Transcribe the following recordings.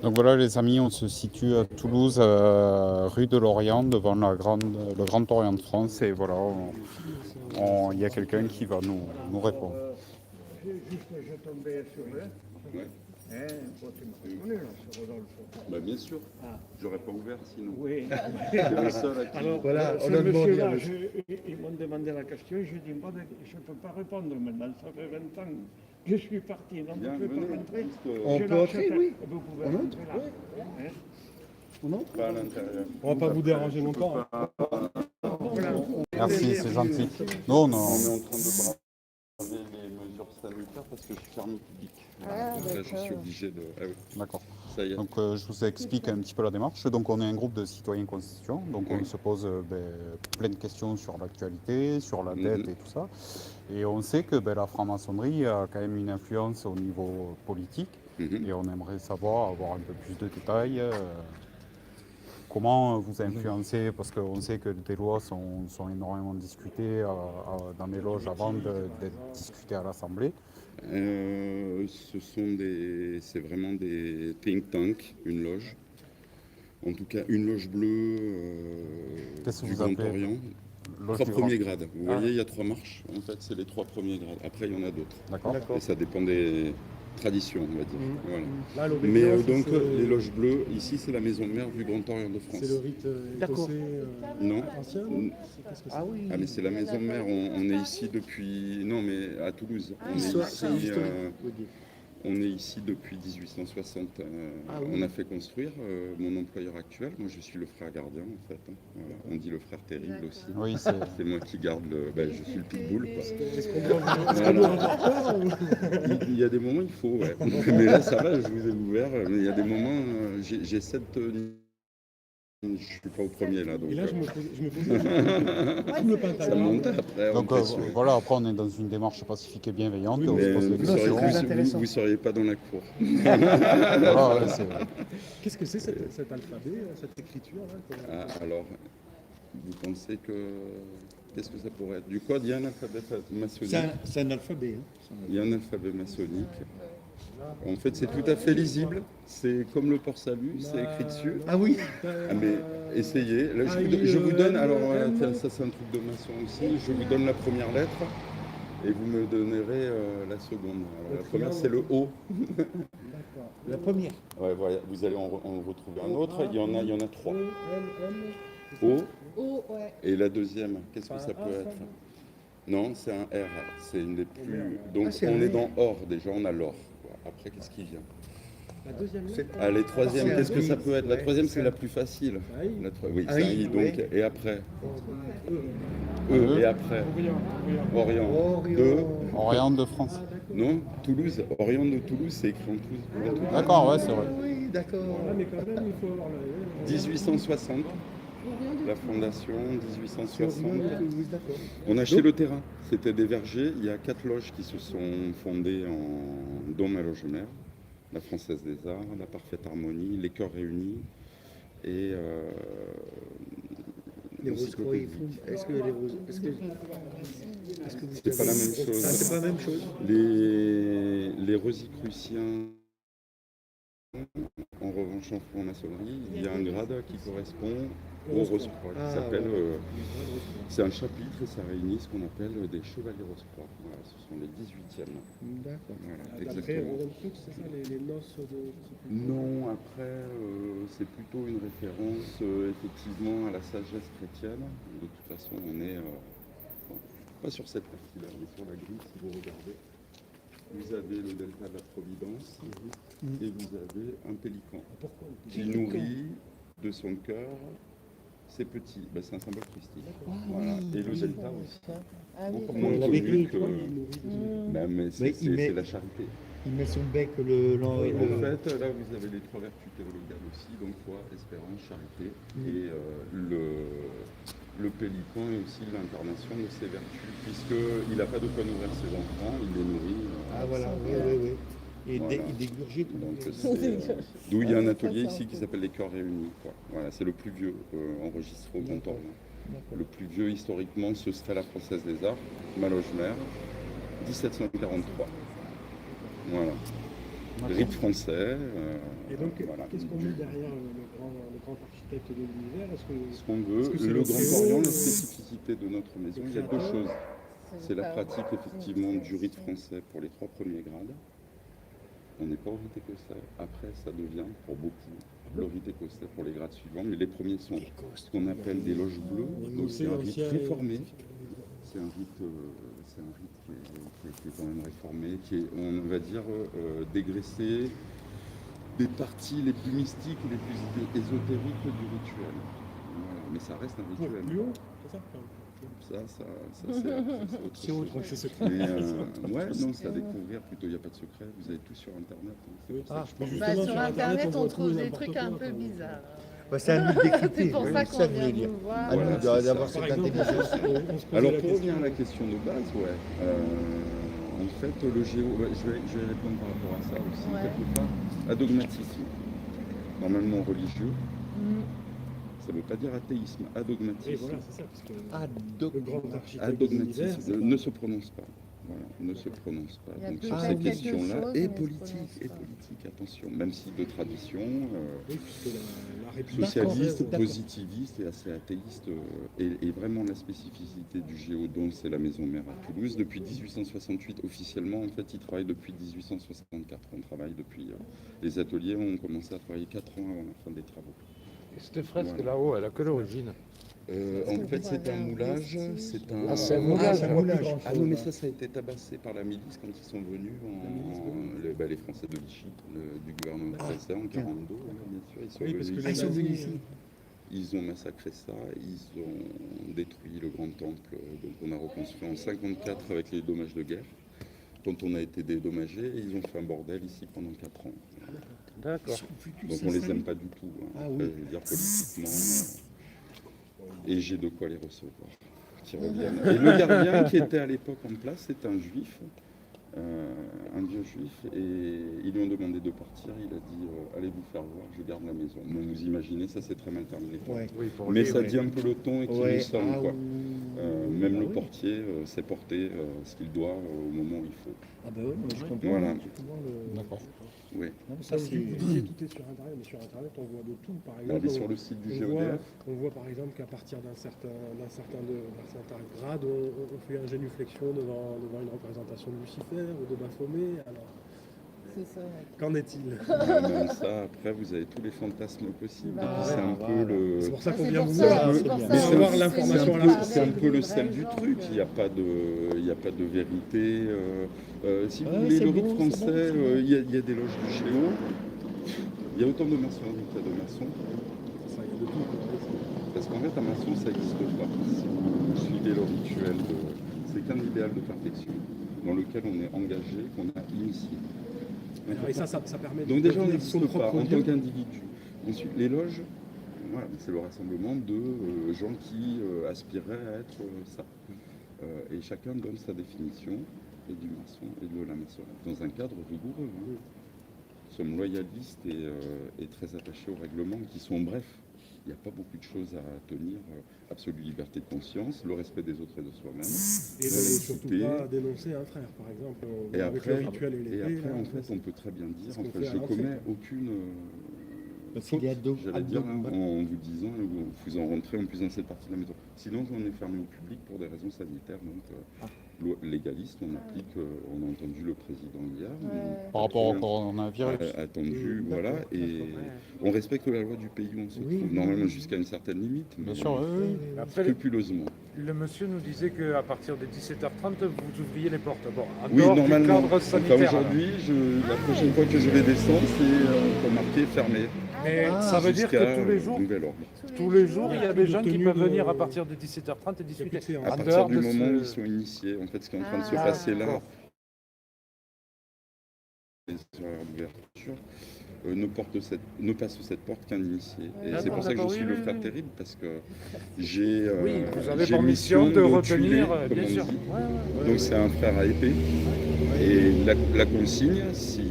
Donc voilà les amis, on se situe à Toulouse, rue de l'Orient, devant le Grand Orient de France, et voilà, il y a quelqu'un qui va nous répondre. Juste, je tombais sur eux. Ouais. Bon, tu me reconnais, là, c'est Rodolphe. Bah, bien sûr. Ah. J'aurais pas ouvert sinon. Oui. C'est le seul à qui... Alors, Voilà, ce on a demandé monsieur-là, à ils m'ont demandé la question, je dis, bon, je ne peux pas répondre maintenant, ça fait 20 ans que je suis parti, donc Bien, je ne peux venez, pas rentrer. parce que- On Je peut l'achète, entrer, oui. Vous pouvez On rentrer entre, là. oui. Hein. On entre. Pas à l'intérieur. On va pas vous déranger longtemps. Voilà. Merci, c'est gentil. Nous, On est en train de braver les mesures sanitaires parce que je suis fermé public. Ah, Donc là, je d'accord. suis obligé de... Ah oui, D'accord. ça y est. Donc je vous explique un petit peu la démarche. Donc on est un groupe de citoyens constituants, donc on se pose plein de questions sur l'actualité, sur la dette et tout ça. Et on sait que la franc-maçonnerie a quand même une influence au niveau politique, et on aimerait savoir, avoir un peu plus de détails. Comment vous influencez, parce qu'on sait que des lois sont énormément discutées dans les loges avant d'être discutées à l'Assemblée. C'est vraiment des think tanks, une loge. En tout cas, une loge bleue Qu'est-ce que du vous Grand appelez Orient. loge 3 du premiers Grand- grades. Vous voyez, il y a 3 marches. En fait, c'est les 3 premiers grades. Après, il y en a d'autres. D'accord. Et ça dépend des traditions, on va dire. Voilà. Là, Mais l'obédience, donc, c'est- les loges bleues, ici, c'est la maison mère du Grand Orient de France. c'est le rite D'accord. écossais Non. ancien. Mm. Qu'est-ce que c'est? Ah oui. Ah, mais c'est la maison mère. On est ici depuis... Non, mais à Toulouse. On est Histoire- ici, c'est historique, vous dites. on est ici depuis 1860. Ah oui. On a fait construire mon employeur actuel. Moi, je suis le frère gardien, en fait. Voilà. On dit le frère terrible aussi. Oui, c'est... C'est moi qui garde le... je suis le pitbull, quoi. Est-ce qu'on doit Non, non. Il y a des moments, il faut, ouais. Mais là, ça va, je vous ai ouvert. Mais il y a des moments, j'ai 7... je suis pas au premier, là. Donc, Et là, je me pose tout le ça pantalon. monte après. on Donc presse, ouais. voilà, après on est dans une démarche pacifique et bienveillante, Oui, on se Mais pose des vous seriez, questions. vous seriez pas dans la cour. Voilà, ouais, c'est... Qu'est-ce que c'est cet alphabet, cette écriture là Ah, alors, vous pensez que... Qu'est-ce que ça pourrait être? Du code, il y a un alphabet maçonnique. C'est un alphabet. Hein. Il y a un alphabet maçonnique. En fait, c'est tout à fait lisible. C'est comme le port-salut, c'est écrit dessus. Ah oui. Ah, mais essayez. Là, je vous donne, alors tiens, ça c'est un truc de maçon aussi. Je vous donne la première lettre et vous me donnerez la seconde. Alors, la première, c'est le O. D'accord. La première. Ouais, voilà, vous allez en retrouver un autre. Il y en a 3. O. Oh, ouais. Et la deuxième, qu'est-ce que ça peut être? Non, c'est un R. C'est une des plus. Donc c'est on un est R. dans or déjà, on a l'or. Après, qu'est-ce qui vient? La deuxième. Allez, troisième, c'est un qu'est-ce que ça I. peut être? La Ouais, troisième, c'est c'est un- la plus facile. I. Oui, Ah, c'est un I, I. Donc, ouais. et après? E. Et après? Orient. Orient. De? Orient de France. Non, Toulouse. Orient de Toulouse, c'est écrit en Toulouse. D'accord, ouais, c'est vrai. Oui, d'accord. Mais quand même, il faut avoir le... 1860. La fondation, 1860. Oui, d'accord. On a acheté le terrain. C'était des vergers. Il y a 4 loges qui se sont fondées en dont ma loge mère. La Française des Arts, la Parfaite Harmonie, les Chœurs Réunis et Les Rose-Croix, ils font. Est-ce que les Rose. Est-ce que vous C'est pas la même chose. Ah, c'est pas la même chose. Les Rosicruciens, en revanche, en franc-maçonnerie, il y a un grade qui correspond au Rose-Croix, qui Ah, s'appelle. ouais. C'est un chapitre et ça réunit ce qu'on appelle des chevaliers Rose-Croix. Voilà, ce sont les 18e. D'accord. Voilà, Après, exactement. c'est ça, les noces de. Non, après, c'est plutôt une référence effectivement à la sagesse chrétienne. De toute façon, on est bon, pas sur cette partie-là, mais sur la grille, si vous regardez. Vous avez le delta de la Providence et vous avez un pélican qui nourrit de son cœur ses petits. Ben, c'est un symbole christique. Voilà. Et le delta aussi. Ah oui, Beaucoup d'accord. moins l'avait connu écrit. que... Ben, mais Mais il met- c'est la charité. Il met son bec En fait, là, vous avez les 3 vertus théologales aussi, donc foi, espérance, charité. Et le pélican est aussi l'incarnation de ces vertus, puisqu'il n'a pas de quoi nourrir ses enfants, il les nourrit. Ah voilà, oui. Et Voilà. il dégurgite. Donc, d'où il y a un atelier ici qui s'appelle les Chœurs Réunis. Quoi. Voilà, c'est le plus vieux enregistré au Grand Orient. Le plus vieux historiquement, ce serait la Française des Arts, ma loge mère, 1743. Voilà. Rite français. Et donc, voilà. qu'est-ce qu'on met derrière le grand architecte de l'univers? Ce qu'on veut, est-ce que c'est le le Grand préau, Orient, la le- spécificité de notre maison, il y a deux choses. C'est la pratique effectivement du rite français pour les 3 premiers grades. On n'est pas au rite écossais. Après, ça devient pour beaucoup le rite écossais pour les grades suivants. Mais les premiers sont ce qu'on appelle des loges bleues. Donc c'est un rite réformé. C'est un rite qui est quand même réformé, qui est, on va dire, dégraissé des parties les plus mystiques, les plus ésotériques du rituel. Voilà. Mais ça reste un rituel. Plus haut, c'est ça? C'est autre chose. Mais ouais, non, c'est à découvrir plutôt, il n'y a pas de secret, vous avez tout sur Internet. Oui, Ah, mais Bah, justement, sur Internet, on voit trouve tout et des n'importe trucs quoi, un peu quoi. bizarres. Bah, c'est à nous de décrypter. C'est pour ça c'est qu'on ça que je vient voulais dire. vous voir. À nous Voilà, c'est d'avoir ça. cette Par exemple, intelligence. on se posait Alors la pour revenir question. à la question de base, en fait le géo, je vais répondre par rapport à ça aussi, Ouais. quelque part, à dogmatisme, normalement religieux, Mm. ça ne veut pas dire athéisme, adogmatisme. Et voilà, c'est ça, parce que Ah, le grand architecte de l'univers, Adogmatisme ne se prononce pas. Voilà, ne se prononce pas. Il y a Donc peut-être sur ces quelque questions-là, chose, et mais il se politique, prononce pas. attention, même si de tradition, oui, puisque la République socialiste, française, positiviste et assez athéiste, et vraiment la spécificité du Géodon, c'est la maison mère à Toulouse. Depuis 1868, officiellement, en fait, ils travaillent depuis 1864. On travaille depuis... les ateliers ont commencé à travailler 4 ans avant la fin des travaux. Et cette fresque Voilà. là-haut, elle a quelle origine? En fait, c'est un moulage, c'est un... Ah, c'est un moulage. c'est un moulage. Ah non, mais ça a été tabassé par la milice quand ils sont venus, les Français de Vichy, du gouvernement français en 1942, bien sûr. Ils sont Oui, parce que venus les ici. sont venus ici. Ils ont massacré ça, ils ont détruit le grand temple, donc on a reconstruit en 1954 avec les dommages de guerre, dont on a été dédommagé, et ils ont fait un bordel ici pendant 4 ans. D'accord. Donc on les aime pas du tout, hein. Ah Après, oui. je veux dire politiquement, et j'ai de quoi les recevoir, qui reviennent. Et le gardien qui était à l'époque en place, c'était un juif, un vieux juif, et ils lui ont demandé de partir, il a dit allez vous faire voir, je garde la maison. Donc vous imaginez, ça c'est très mal terminé. Ouais. Oui, pour Mais lui, ça oui. dit un peu le ton et qui Ouais. nous sommes, Ah, quoi. oui. Même Ah le oui. portier sait porter ce qu'il doit au moment où il faut. Ah bah oui, mais je comprends. Voilà. D'accord. Oui. Non, mais ça, Comme c'est... vous disiez, tout est sur Internet, mais sur Internet, on voit de tout. Par exemple, Allez sur le site du on voit, GEDF. on voit par exemple qu'à partir d'un certain grade, on fait un génuflexion devant une représentation de Lucifer ou de Baphomet. Alors, C'est ça. qu'en est-il? Même ça, après, vous avez tous les fantasmes possibles. Bah, C'est un voilà. peu le... C'est pour ça Ah, qu'on c'est vient pour vous ça, voir. c'est pour Mais ça. c'est avoir l'information à la mieux fin. C'est un peu le des sel du vrais truc, gens, il n'y a pas de vérité. Si vous Ouais, voulez, c'est le bon, rite c'est français, bon, c'est bon. il y a des loges du Chéon. Il y a autant de maçonnerie qu'il y a de maçons. Ça, il y a de tout, quoi. Parce qu'en fait, un maçon, ça n'existe pas. Si vous suivez le rituel, c'est qu'un idéal de perfection dans lequel on est engagé, qu'on a initié. Et ça permet Donc déjà, on devenir son n'existe pas propre en Dieu. tant qu'individu. Ensuite, les loges, voilà, c'est le rassemblement de gens qui aspiraient à être ça. Et chacun donne sa définition, et du maçon et de la maçonnerie, dans un cadre rigoureux. Hein. Nous sommes loyalistes et très attachés aux règlements qui sont brefs. Il n'y a pas beaucoup de choses à tenir. Absolue liberté de conscience, le respect des autres et de soi-même. Et surtout laïcité. pas dénoncer un frère, par exemple. Et avec après, le rituel et l'épée. là, en fait, on peut très bien dire, ce qu'on en fait, fait à je l'entrée, commets quoi. aucune Parce faute, qu'il est j'allais dire, hein, en vous disant, en faisant rentrer en plus dans cette partie de la maison. Sinon, on est fermé au public pour des raisons sanitaires, donc légaliste, on applique, on a entendu le président hier, Ouais. Par rapport au coronavirus. attendu, voilà, et on respecte la loi du pays où on se trouve, normalement jusqu'à une certaine limite, mais Bien sûr, oui, oui. Après, scrupuleusement. le monsieur nous disait qu'à partir de 17h30, vous ouvriez les portes. Bon, en Oui, dehors du normalement. cadre Enfin, sanitaire. aujourd'hui, la prochaine fois que je vais descendre, c'est marqué fermé. Mais Ah, ça veut dire jusqu'à, que tous les jours, nouvel ordre. il y a des gens qui tenue peuvent de- venir à partir de 17h30 et Il y a discuter. plus de séance. À En partir dehors du de moment où ils ce... sont initiés, en fait, ce qui est en train de se Ah, passer là, d'accord. les horaires d'ouverture, ne passe cette porte qu'un initié. Et D'accord, c'est pour ça que je d'accord, suis oui, le oui, frère oui. terrible, parce que j'ai Oui, vous avez j'ai pour mission de tuer, retenir, comme bien on sûr. dit. Ouais, ouais. Donc c'est un frère à épée. Et la consigne, si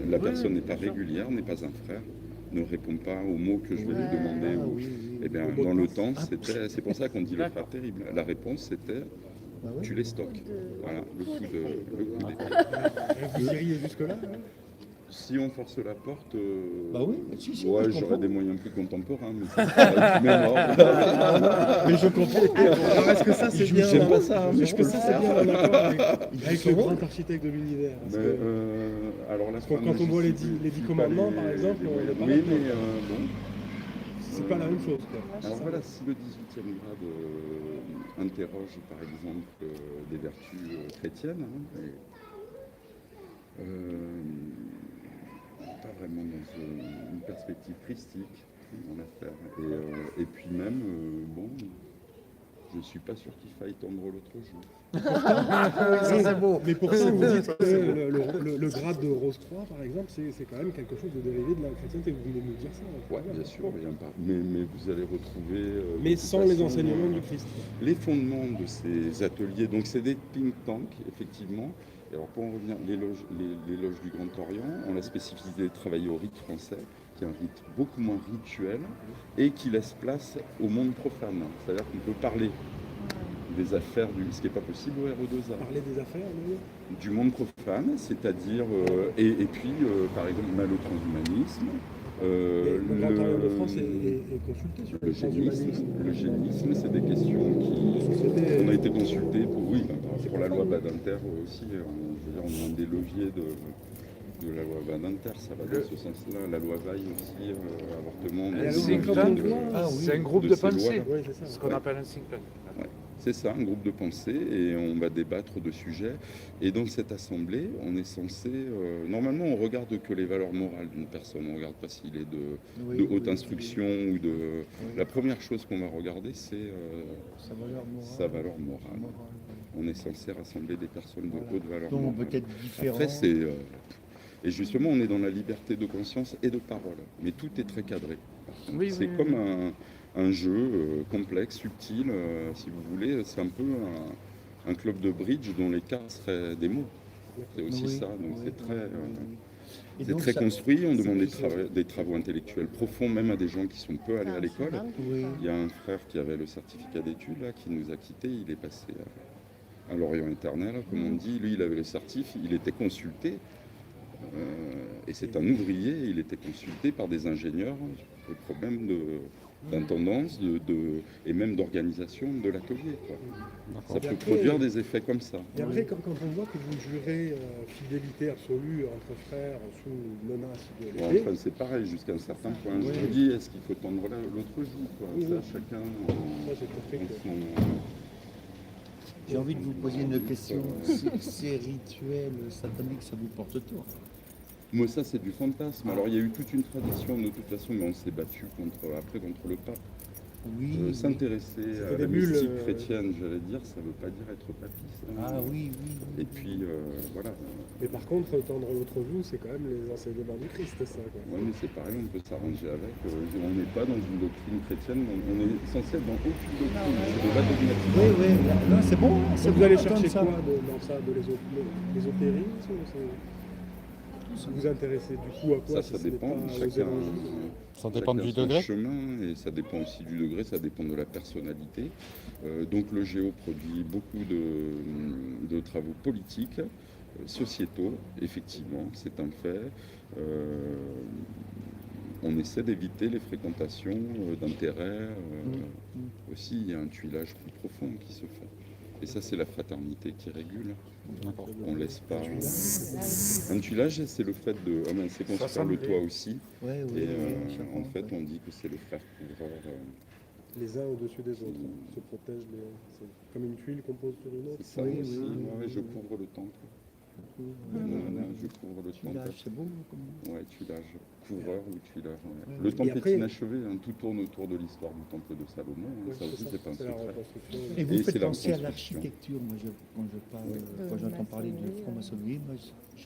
la personne n'est pas bien sûr. régulière, n'est pas un frère, ne répond pas aux mots que je vais lui Ouais. demander, Ah, ou- oui, oui. eh bien, Au mot dans de le passe. temps, c'est pour ça qu'on dit le frère D'accord. terrible. La réponse, c'était Bah ouais. tu les stockes. Voilà, le coût d'épée. Vous iriez jusque-là hein? Si on force la porte, Bah oui, si, ouais, je j'aurais comprends. des moyens plus contemporains, mais ça serait mais mort. Mais je comprends. Alors, est-ce que ça, c'est bien J'aime en- pas ça, mais Est-ce je que peux ça, le c'est faire. bien en accord avec le sont grand bons. architecte de l'univers? Parce Mais, que alors la Parce que quand on voit les dix commandements, par exemple, on est pas oui, là-dedans. mais bon. c'est pas la même chose. Quoi. Alors voilà, si le 18e grade interroge par exemple des vertus chrétiennes, hein, pas vraiment dans une perspective christique dans l'affaire. Et puis même, bon, je ne suis pas sûr qu'il faille tendre l'autre jour. Ça, c'est beau. Mais pourtant, vous dites que le grade de Rose-Croix, par exemple, c'est quand même quelque chose de dérivé de la chrétienté. Vous venez de nous dire ça. Ouais, bien sûr, mais vous allez retrouver... Mais de toute sans les façon, enseignements du Christ. les fondements de ces ateliers, donc c'est des think tanks, effectivement. Et alors pour en revenir, l'éloge du Grand Orient, on a spécificité de travailler au rite français, qui est un rite beaucoup moins rituel et qui laisse place au monde profane. C'est-à-dire qu'on peut parler des affaires, ce qui n'est pas possible au RE2A. Parler des affaires, oui. Du monde profane, c'est-à-dire, et puis par exemple, on a le transhumanisme, Le Grand Orient de France est consulté sur le transhumanisme. le génisme, c'est des questions qui... On a été consulté pour, oui, pour la loi Badinter aussi. Je veux dire, on est un des leviers de la loi Badinter, ça va dans ce sens-là. La loi Veil aussi, avortement. La c'est loi un Veil, C'est un groupe de de ces pensée, lois-là. Oui, c'est ça. ce qu'on appelle un think tank. C'est ça, un groupe de pensée, et on va débattre de sujets. Et dans cette assemblée, on est censé... normalement, on regarde que les valeurs morales d'une personne. On ne regarde pas s'il est de haute instruction ou de... La première chose qu'on va regarder, c'est sa valeur morale. On est censé rassembler des personnes de haute valeur Donc on morale. peut être différent. Après, c'est... et justement, on est dans la liberté de conscience et de parole. Mais tout est très cadré. Oui, C'est oui, comme un jeu complexe, subtil, si vous voulez. C'est un peu un club de bridge dont les cartes seraient des mots. C'est aussi Oui, ça. Donc oui, c'est très, Et c'est donc, très ça- construit. On demande c'est- des travaux intellectuels profonds, même à des gens qui sont peu allés à l'école. Oui. Il y a un frère qui avait le certificat d'études là, qui nous a quittés. Il est passé à l'Orient éternel, comme on dit. Lui, il avait le certif. Il était consulté. Et c'est un ouvrier. Il était consulté par des ingénieurs. Le problème d'intendance et même d'organisation de l'atelier. Ça Et peut après- produire des effets comme ça. Et après, quand on voit que vous jurez fidélité absolue entre frères sous menace de Bon, l'épée, enfin, c'est pareil jusqu'à un certain point. Oui. Je vous dis, est-ce qu'il faut tendre l'autre joue quoi. Oui, Ça, oui. chacun ça j'ai compris en que... son... J'ai envie de vous poser une question. Si ces rituels sataniques, ça vous porte tort? Moi, ça, c'est du fantasme. Alors, il y a eu toute une tradition, de toute façon, mais on s'est battu contre le pape. Oui. oui. S'intéresser à C'était la des bulles, mystique chrétienne, j'allais dire, ça ne veut pas dire être papiste. hein. Ah oui, oui. Et puis, voilà. Mais par contre, tendre l'autre joue, c'est quand même les enseignements du Christ, ça. Quoi. Ouais, mais c'est pareil, on peut s'arranger avec. On n'est pas dans une doctrine chrétienne, on est censé être dans aucune doctrine. C'est de la dogmatique. Oui, oui. Là, c'est bon. hein, c'est Donc bon vous allez d'entendre chercher ça. quoi dans ça, de l'ésotérisme vous vous intéressez du coup à quoi Ça si ce n'est dépend. pas aux Chacun, évangiles Ça dépend chacun du son degré. chemin, et ça dépend aussi du degré, ça dépend de la personnalité. Donc le Géo produit beaucoup de travaux politiques, sociétaux, effectivement, c'est un fait. On essaie d'éviter les fréquentations d'intérêts. Aussi, il y a un tuilage plus profond qui se fait. Et ça, c'est la fraternité qui régule. On laisse pas. Un tuilage, c'est le fait de. Ah ben, c'est construire le toit aussi. Oui, oui. Et oui, je en comprends. fait, on dit que c'est le frère couvreur. les uns au-dessus des autres, se protègent, c'est comme une tuile qu'on pose sur une autre. C'est ça Oui, aussi. oui, Ouais, je couvre le temple. Je couvre le temple. Tuilage, c'est beau. Comme... Ouais, tuilage. Couvreur ou tuilage. Ouais. Ouais. Le temple après- est inachevé. Hein. Tout tourne autour de l'histoire du temple de Salomon. Hein. Ouais, Ça aussi, c'est pas un c'est la secret. reconstruction. Et vous Et faites c'est la penser à reconstruction. l'architecture. Moi, quand j'entends parler de franc-maçonnerie, je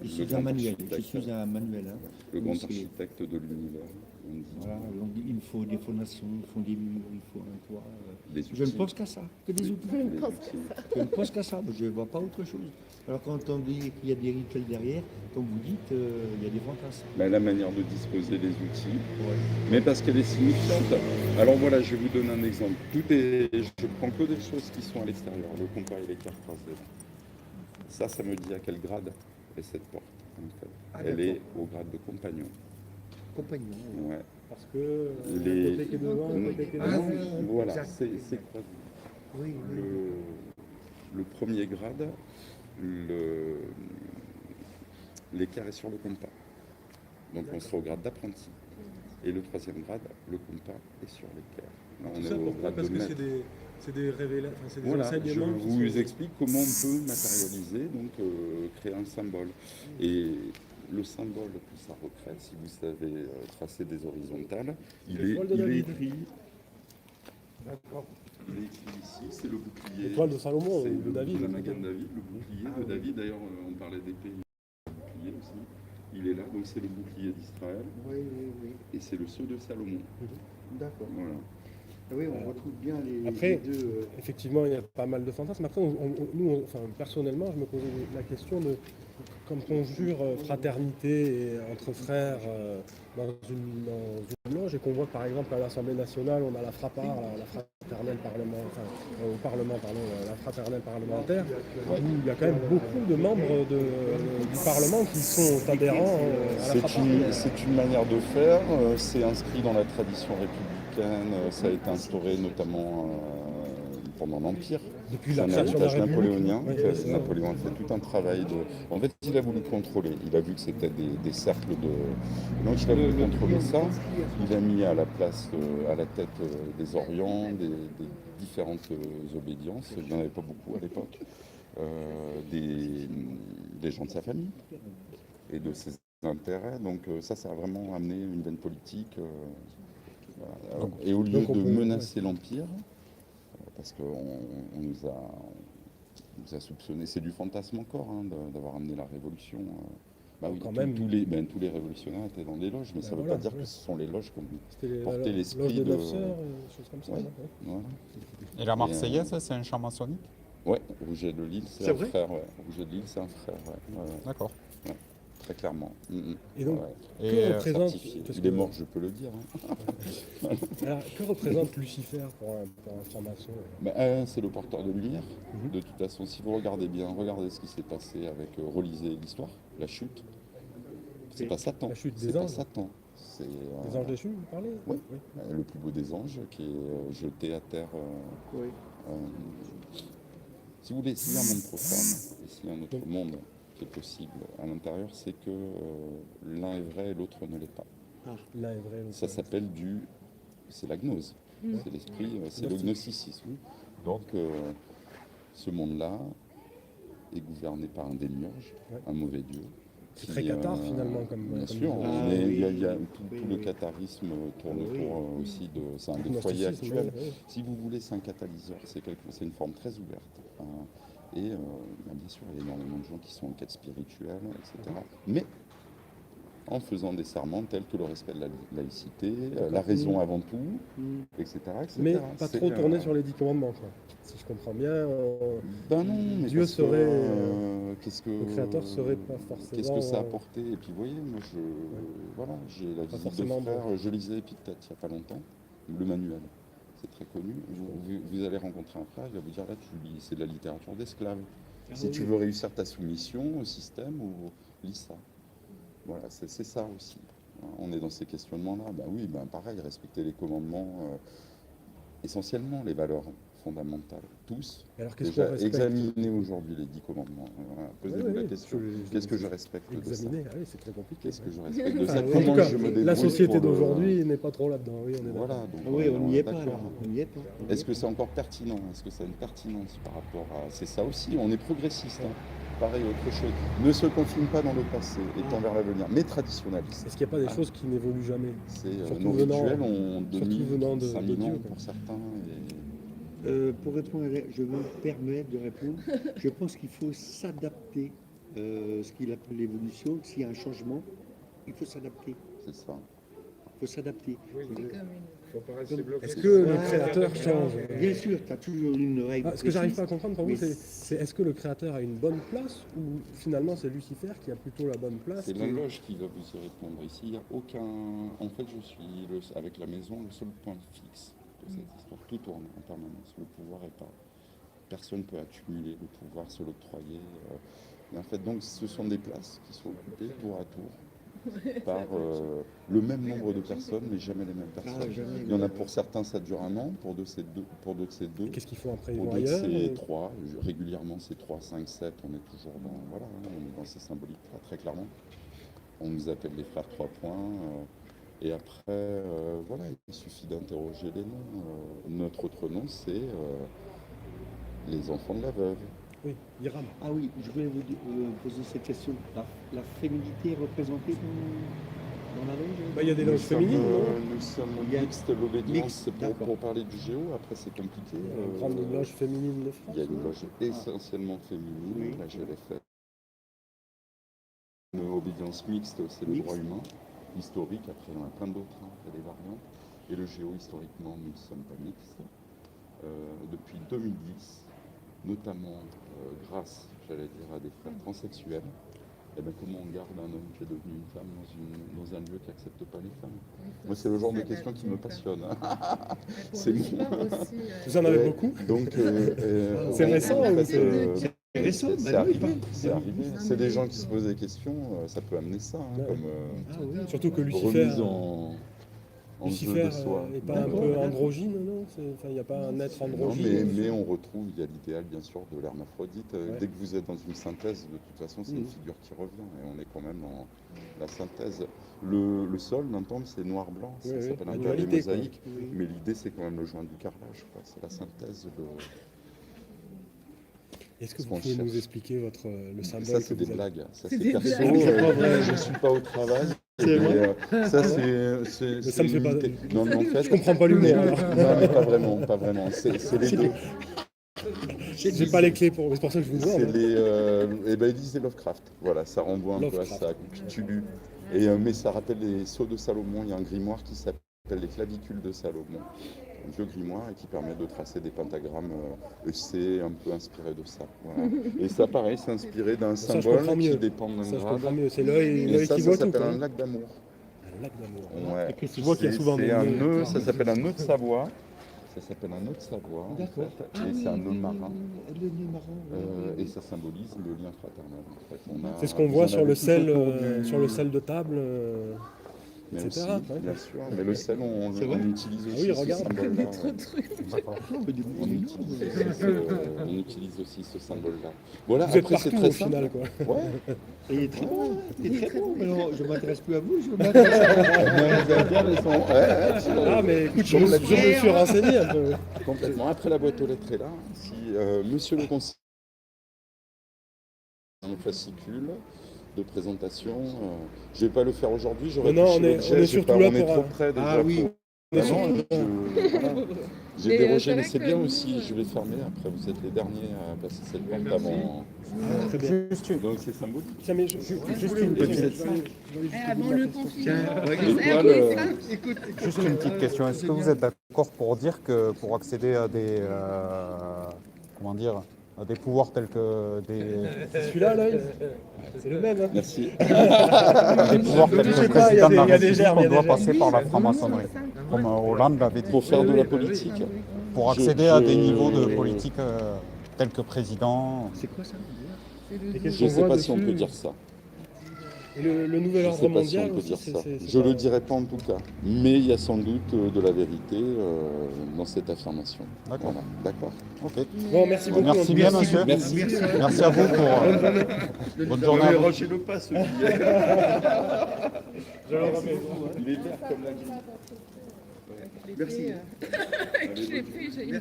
suis Le un grand manuel. architecte. Je suis un manuel. Hein. Le grand Donc, c'est- architecte de l'univers. on dit Voilà, donc il faut des fondations, il faut des murs, il faut un toit. les Je ne outils. pense qu'à ça, que des outils. Les pense outils. Je ne pense qu'à ça, mais je ne vois pas autre chose. Alors quand on dit qu'il y a des rituels derrière, comme vous dites, il y a des fantasmes. Ben, la manière de disposer les outils, Ouais. mais parce qu'elle est signifiante. Alors voilà, je vais vous donner un exemple. Je prends que des choses qui sont à l'extérieur, le compas et les cartes croisées. Ça me dit à quel grade est cette porte, en fait. Ah, Elle d'accord. est au grade de compagnon. Compagnon. Ouais. Parce que Les- le côté qui est devant, le côté qui est Ah, devant. oui, Voilà, exact. c'est croisé. Oui, oui. Le premier grade, l'équerre est sur le compas. Donc on sera au grade d'apprenti. Et le troisième grade, le compas est sur l'équerre. Là, on Tout est ça au pourquoi? grade Parce de que maître. c'est des révélations, c'est des Voilà, je enseignements qui vous sont- explique comment on peut matérialiser, donc créer un symbole. Et le symbole que ça recrée, si vous savez tracer des horizontales, il est L'étoile de David. écrit. D'accord. Il est écrit ici, c'est le bouclier. L'étoile de Salomon C'est ou de David. La maga de David, le bouclier de David. D'ailleurs, on parlait d'épée, le bouclier aussi. Il est là, donc c'est le bouclier d'Israël. Oui, oui, oui. Et c'est le sceau de Salomon. D'accord. Voilà. Ah oui, on retrouve bien les Après, deux. Effectivement, il y a pas mal de fantasmes. Après, enfin, personnellement, je me posais la question de quand on jure fraternité et entre frères dans une loge et qu'on voit par exemple à l'Assemblée nationale, on a la FRAPAR, la fraternelle parlement, enfin, au Parlement, pardon, la fraternelle parlementaire, où il y a quand même beaucoup de membres du Parlement qui sont adhérents à la FRAPAR. C'est une manière de faire, c'est inscrit dans la tradition républicaine, ça a été instauré notamment pendant l'Empire. Depuis C'est la un création de la héritage République. napoléonien. Oui, que c'est ça. Napoléon a fait tout un travail de. En fait, il a voulu contrôler. Il a vu que c'était des cercles de. Donc, il a voulu contrôler ça. Il a mis à la place, à la tête des Orients, des différentes obédiences. Il n'y en avait pas beaucoup à l'époque. Des gens de sa famille et de ses intérêts. Donc, ça a vraiment amené une veine politique. Voilà. Donc, Et au lieu donc on de peut- menacer l'Empire, parce qu'on nous a soupçonné, c'est du fantasme encore, hein, d'avoir amené la révolution. Bah oui, Quand même. tous les révolutionnaires étaient dans des loges, mais ça ne veut voilà, pas dire oui. que ce sont les loges comme C'était porter la l'esprit loge des de. 9 sœurs, des choses comme ça. Ouais. ouais. Voilà. Et la Marseillaise, c'est un chant maçonnique? Ouais, Rouget de Lille, c'est C'est un vrai frère. Ouais. Rouget de Lille, c'est un frère. Ouais. Ouais, D'accord. très clairement. Et donc, Ouais. Et que représente, Certifié. parce Il est que- mort, je peux le dire. Hein. alors, que représente Lucifer pour un franc-maçon C'est le porteur de lumière. Mhm. De toute façon, si vous regardez bien, regardez ce qui s'est passé avec, relisez l'histoire, la chute. C'est pas Satan. La chute C'est des pas anges. Satan. C'est Les anges déchus, vous parlez Oui. Le plus beau des anges qui est jeté à terre. Oui. Si vous voulez, s'il y a un monde profane et s'il y a un autre monde qui est possible à l'intérieur, c'est que l'un est vrai et l'autre ne l'est pas. L'un est vrai. l'autre Ça est s'appelle c'est la gnose, c'est l'esprit, c'est le Gnostique. gnosticisme. Donc ce monde-là est gouverné par un démiurge, Ouais. un mauvais dieu. C'est qui, très cathare, finalement, comme- Bien comme sûr, disons. il y a oui. tout Oui, le oui. catharisme tourne Oui. autour aussi de. C'est un des Gnosticisme, foyers actuels. oui, oui. Si vous voulez, c'est un catalyseur, c'est une forme très ouverte. Et bien sûr, il y a énormément de gens qui sont en quête spirituelle, etc. Mais en faisant des serments tels que le respect de la laïcité, la raison avant tout, etc. etc. Mais pas C'est, trop tourné sur les 10 commandements, quoi. Si je comprends bien, Ben non, mais Dieu parce que, serait, qu'est-ce que le créateur serait pas forcément, Qu'est-ce que ça a apporté? Et puis vous voyez, moi voilà, j'ai la visite de forcément frère, je lisais Épictète il n'y a pas longtemps, le manuel, c'est très connu. Vous allez rencontrer un frère, il va vous dire là tu lis, c'est de la littérature d'esclaves. Si tu veux réussir ta soumission au système, ou lis ça. Voilà, c'est ça aussi. On est dans ces questionnements-là. Ben oui, ben pareil, respecter les commandements, essentiellement les valeurs fondamentales, tous. Et alors qu'est-ce qu'on Déjà, respecte? examinez aujourd'hui les 10 commandements. Voilà, posez-vous Oui, la oui, question. je- Qu'est-ce que je respecte de ça? Examiner, ah oui, c'est très compliqué. Qu'est-ce que ouais. je respecte de ça? Enfin, en Comment tout cas, je me débrouille la société pour le- d'aujourd'hui n'est pas trop là-dedans, oui, on est Voilà, d'accord. donc Oui, on n'y est pas d'accord. alors. On n'y est pas. Est-ce que c'est encore pertinent? Est-ce que ça a une pertinence par rapport à... C'est ça aussi, on est progressiste. Hein. Pareil, autre chose. Ne se confine pas dans le passé et tend vers l'avenir, mais traditionnaliste. Est-ce qu'il n'y a pas des choses qui n'évoluent jamais? C'est Surtout nos venant- rituels ont surtout 2000, venant de 5000 ans Dieu, quoi. pour certains. Pour répondre, je me permets de répondre. Je pense qu'il faut s'adapter, ce qu'il appelle l'évolution. S'il y a un changement, il faut s'adapter. C'est ça. Il faut s'adapter. Oui, C'est il comme une... faut pas rester bloqué. Est-ce que le créateur change Bien sûr, tu as toujours une règle. Ce que j'arrive pas à précise. comprendre pour vous, Mais c'est est-ce que le créateur a une bonne place ou finalement c'est Lucifer qui a plutôt la bonne place C'est qui- la loge qui va vous y répondre. Ici, il n'y a aucun. En fait, je suis avec la maison le seul point fixe de cette histoire. Tout tourne en permanence. Le pouvoir est pas. Personne ne peut accumuler le pouvoir, se l'octroyer. Et en fait, donc, ce sont des places qui sont occupées tour à tour par le même nombre de personnes, mais jamais les mêmes personnes. jamais. Il y en a pour certains, ça dure un an, pour d'autres, c'est deux. Qu'est-ce qu'ils font après? Ils Pour vont d'autres, ailleurs c'est ou- 3. Régulièrement, c'est 3, 5, 7. On est toujours dans, voilà, on est dans ces symboliques-là, très clairement. On nous appelle les frères 3 points. Et après, voilà, il suffit d'interroger les noms. Notre autre nom, c'est les enfants de la veuve. Oui, Hiram. Ah oui, je voulais vous poser cette question. La féminité est représentée dans la loge? Bah, il y a des Nous loges sommes, féminines, non? Nous sommes Il y a- mixtes, l'obédience, Mixte, c'est d'accord. pour parler du géo. Après, c'est compliqué. La grande loge féminine de France. Il y a une loge essentiellement féminine. Oui. Là, je l'ai fait. Une obédience mixte, c'est le Mixte. droit humain. Historique, après, il y en a plein d'autres. Il y a des variantes. Et le géo, historiquement, nous ne sommes pas mixtes. Depuis 2010, notamment grâce, j'allais dire, à des frères transsexuels, eh ben, comment on garde un homme qui est devenu une femme dans un lieu qui n'accepte pas les femmes? Moi, c'est le genre de question qui me passionne. C'est bon. Vous en avez Ouais. beaucoup? Donc, C'est récent, en ou fait, c'est- C'est récent, c'est bah oui, arrivé. bah, C'est arrivé. C'est des gens qui se posent des questions, ça peut amener ça, hein, Ouais. comme Ah oui. Surtout que Lucifer, remise en jeu Lucifer de soi. est pas un D'accord, peu d'accord. androgyne, non? Enfin, il n'y a pas un être Non, androgyne. mais on retrouve, il y a l'idéal bien sûr de l'hermaphrodite. Ouais. Dès que vous êtes dans une synthèse, de toute façon, c'est une Mhm. figure qui revient. Et on est quand même dans la synthèse. Le sol d'un temple, c'est noir-blanc. Ça Oui, oui, s'appelle la un peu les dualité, quoi. mosaïques. Oui. Mais l'idée, c'est quand même le joint du carrelage. C'est la synthèse de. Est-ce que ce vous qu'on pouvez nous cherche. expliquer le symbole Ça, que c'est vous des avez? blagues. Ça, C'est c'est des perso. blagues. Je ne suis pas au travail. C'est Et, vrai ça, c'est. ça me fait pas- Non, mais en fait. Je comprends pas l'humour, alors. Non, mais pas vraiment, pas vraiment. C'est les deux. J'ai pas les clés pour. C'est pour ça que je vous demande. C'est hein. les. Eh ben, ils disent Lovecraft. Voilà, ça renvoie un peu à Lovecraft. ça, Cthulhu. Et, mais ça rappelle les sceaux de Salomon. Il y a un grimoire qui s'appelle les clavicules de Salomon. Un vieux grimoire et qui permet de tracer des pentagrammes EC un peu inspirés de ça. Voilà. Et ça, pareil, c'est inspiré d'un Ça, je symbole comprends mieux. qui dépend d'un Ça, je grade. comprends mieux. C'est l'œil Et ça, qui ça voit tout, s'appelle quoi. un lac d'amour. Un lac d'amour. Ouais. Et que Je vois qu'il y a souvent C'est des un nœuds. nœud, ça s'appelle un nœud de Savoie. Ça s'appelle un nœud de Savoie. en D'accord. fait. Ah Et oui, c'est un oui, nœud oui, marin. oui, le nœud marin. Et ça symbolise le lien fraternel. En fait. On a- C'est ce qu'on vous voit en sur avez le tout sel, autour du- de table. Mais etc., aussi, ouais. bien sûr. Mais le sel, on C'est vrai utilise Ah aussi oui, ce regarde. symbole-là. Trop de trucs. D'accord. Non, mais du On utilise aussi ce symbole-là. Voilà, Vous êtes après c'est partout très au simple. final, quoi. Ouais. Et il est très bon, il est très bon. Mais non, je ne m'intéresse plus à vous, je m'intéresse à Vous avez bien raison. Ouais, Ah, mais écoute, je me suis renseigné un peu. complètement. Après la boîte aux lettres est là. Si Monsieur le conseiller, un fascicule de présentation. Je ne vais pas le faire aujourd'hui. J'aurais Non, touché on est- l'objet, on est j'ai surtout pas- là on est pour, trop près déjà. Ah oui. On est Non, surtout- voilà. J'ai Mais, dérogé, c'est mais vrai c'est que bien nous, aussi. Je vais fermer. Après, vous êtes les derniers à passer cette porte avant. Très bien. Juste une, Donc c'est symbolique. Tiens, mais juste une petite, Avant le confinement. L'étoile, juste une petite question. Est-ce que vous êtes d'accord pour dire que pour accéder à des, comment dire, à des pouvoirs tels que des celui-là, là, c'est le même. Hein. Merci. pouvoirs tels Je que sais le pas, il y président a de des- la il y a des République, germes, il y on a doit des passer germes. par la franc-maçonnerie, comme Hollande l'avait dit. Pour faire de la politique. Pour accéder à des je- niveaux de politique tels que président. C'est quoi ça? Et qu'est-ce Je qu'on ne sais voit pas si on dessus peut dire ça. Et le nouvel Je ne ordre sais pas si mondial on peut aussi, dire ça. c'est Je pas- le dirai pas en tout cas. Mais il y a sans doute de la vérité dans cette affirmation. D'accord. Voilà. D'accord. Ok. Bon, merci beaucoup. Merci bien, monsieur. Merci. Merci à vous pour. Bonne journée à vous. Rochez le pas, ce billet. Je le remets. Il est vert comme la grille. Merci. Je l'ai pris, j'ai une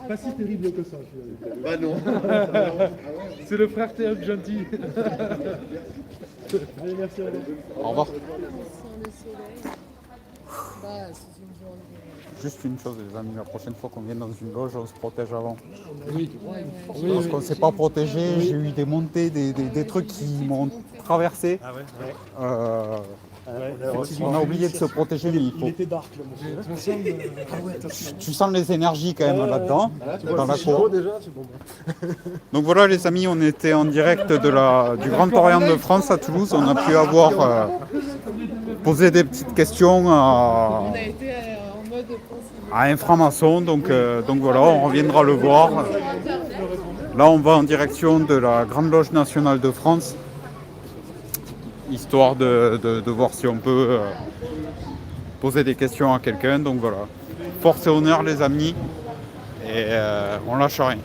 Pas si terrible que ça. Bah non. C'est le frère Théâtre gentil. Merci. Au revoir. Sans le soleil. Bah, c'est une journée. Juste une chose, les amis, la prochaine fois qu'on vient dans une loge, on se protège avant. Oui, Parce qu'on ne s'est pas protégé, j'ai eu des montées, des trucs qui m'ont traversé. Ah ouais. On a oublié de se protéger, mais il faut. était dark le monsieur. Tu sens les énergies quand même là-dedans, dans la chaud cour. déjà, c'est bon. Donc voilà les amis, on était en direct du Grand Orient de France à Toulouse. On a pu avoir posé des petites questions On a été en mode consigne. à un franc-maçon. Donc voilà, on reviendra le voir. Là on va en direction de la Grande Loge Nationale de France, histoire de voir si on peut poser des questions à quelqu'un. Donc voilà, force et honneur les amis, et on lâche rien.